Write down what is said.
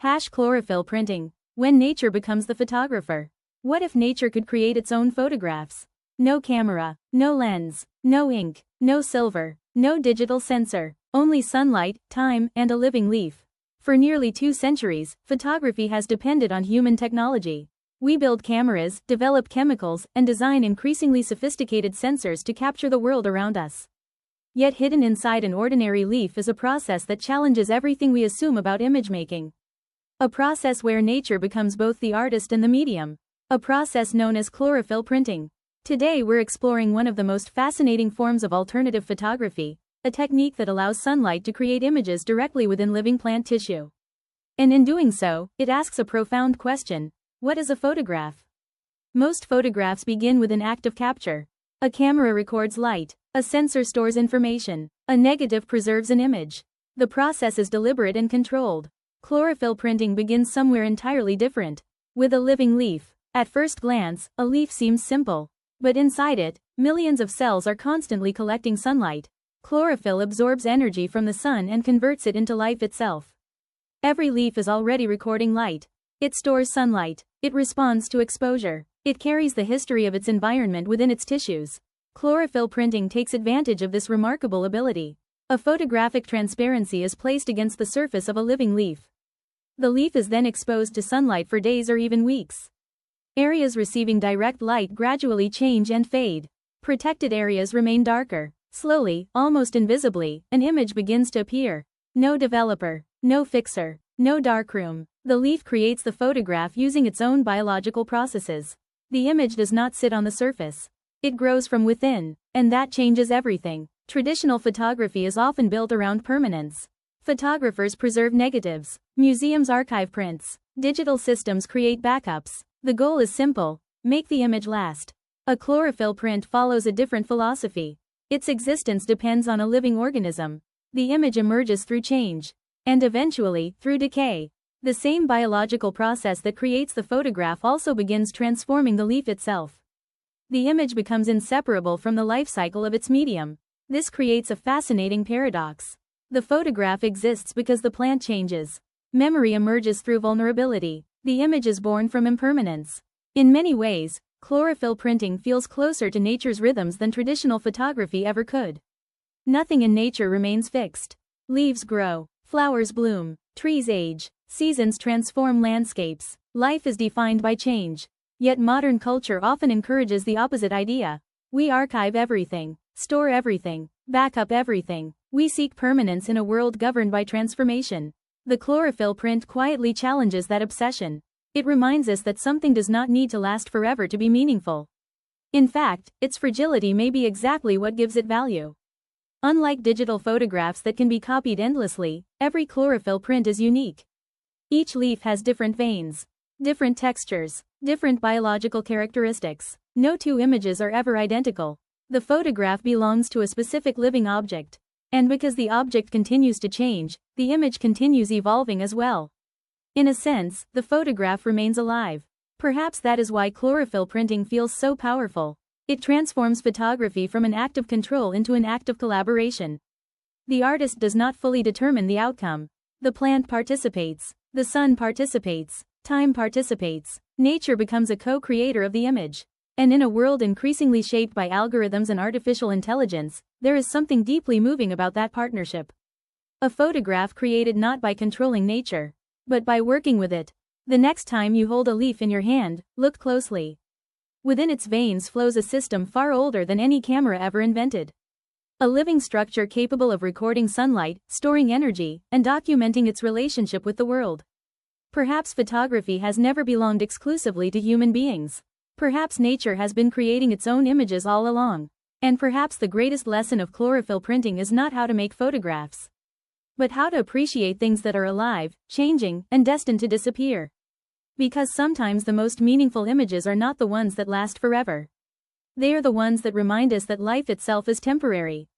Chlorophyll printing. When nature becomes the photographer. What if nature could create its own photographs? No camera, no lens, no ink, no silver, no digital sensor, only sunlight, time, and a living leaf. For nearly 2 centuries, photography has depended on human technology. We build cameras, develop chemicals, and design increasingly sophisticated sensors to capture the world around us. Yet hidden inside an ordinary leaf is a process that challenges everything we assume about image making. A process where nature becomes both the artist and the medium. A process known as chlorophyll printing. Today we're exploring one of the most fascinating forms of alternative photography, a technique that allows sunlight to create images directly within living plant tissue. And in doing so, it asks a profound question: what is a photograph? Most photographs begin with an act of capture. A camera records light, a sensor stores information, a negative preserves an image. The process is deliberate and controlled. Chlorophyll printing begins somewhere entirely different. With a living leaf. At first glance, a leaf seems simple. But inside it, millions of cells are constantly collecting sunlight. Chlorophyll absorbs energy from the sun and converts it into life itself. Every leaf is already recording light. It stores sunlight. It responds to exposure. It carries the history of its environment within its tissues. Chlorophyll printing takes advantage of this remarkable ability. A photographic transparency is placed against the surface of a living leaf. The leaf is then exposed to sunlight for days or even weeks. Areas receiving direct light gradually change and fade. Protected areas remain darker. Slowly, almost invisibly, an image begins to appear. No developer, no fixer, no darkroom. The leaf creates the photograph using its own biological processes. The image does not sit on the surface. It grows from within, and that changes everything. Traditional photography is often built around permanence. Photographers preserve negatives. Museums archive prints. Digital systems create backups. The goal is simple: make the image last. A chlorophyll print follows a different philosophy. Its existence depends on a living organism. The image emerges through change. And eventually, through decay. The same biological process that creates the photograph also begins transforming the leaf itself. The image becomes inseparable from the life cycle of its medium. This creates a fascinating paradox. The photograph exists because the plant changes. Memory emerges through vulnerability. The image is born from impermanence. In many ways, chlorophyll printing feels closer to nature's rhythms than traditional photography ever could. Nothing in nature remains fixed. Leaves grow, flowers bloom, trees age, seasons transform landscapes. Life is defined by change. Yet modern culture often encourages the opposite idea. We archive everything, store everything, back up everything. We seek permanence in a world governed by transformation. The chlorophyll print quietly challenges that obsession. It reminds us that something does not need to last forever to be meaningful. In fact, its fragility may be exactly what gives it value. Unlike digital photographs that can be copied endlessly, every chlorophyll print is unique. Each leaf has different veins, different textures, different biological characteristics. No 2 images are ever identical. The photograph belongs to a specific living object. And because the object continues to change, the image continues evolving as well. In a sense, the photograph remains alive. Perhaps that is why chlorophyll printing feels so powerful. It transforms photography from an act of control into an act of collaboration. The artist does not fully determine the outcome. The plant participates. The sun participates. Time participates. Nature becomes a co-creator of the image. And in a world increasingly shaped by algorithms and artificial intelligence, there is something deeply moving about that partnership. A photograph created not by controlling nature, but by working with it. The next time you hold a leaf in your hand, look closely. Within its veins flows a system far older than any camera ever invented. A living structure capable of recording sunlight, storing energy, and documenting its relationship with the world. Perhaps photography has never belonged exclusively to human beings. Perhaps nature has been creating its own images all along. And perhaps the greatest lesson of chlorophyll printing is not how to make photographs, but how to appreciate things that are alive, changing, and destined to disappear. Because sometimes the most meaningful images are not the ones that last forever. They are the ones that remind us that life itself is temporary.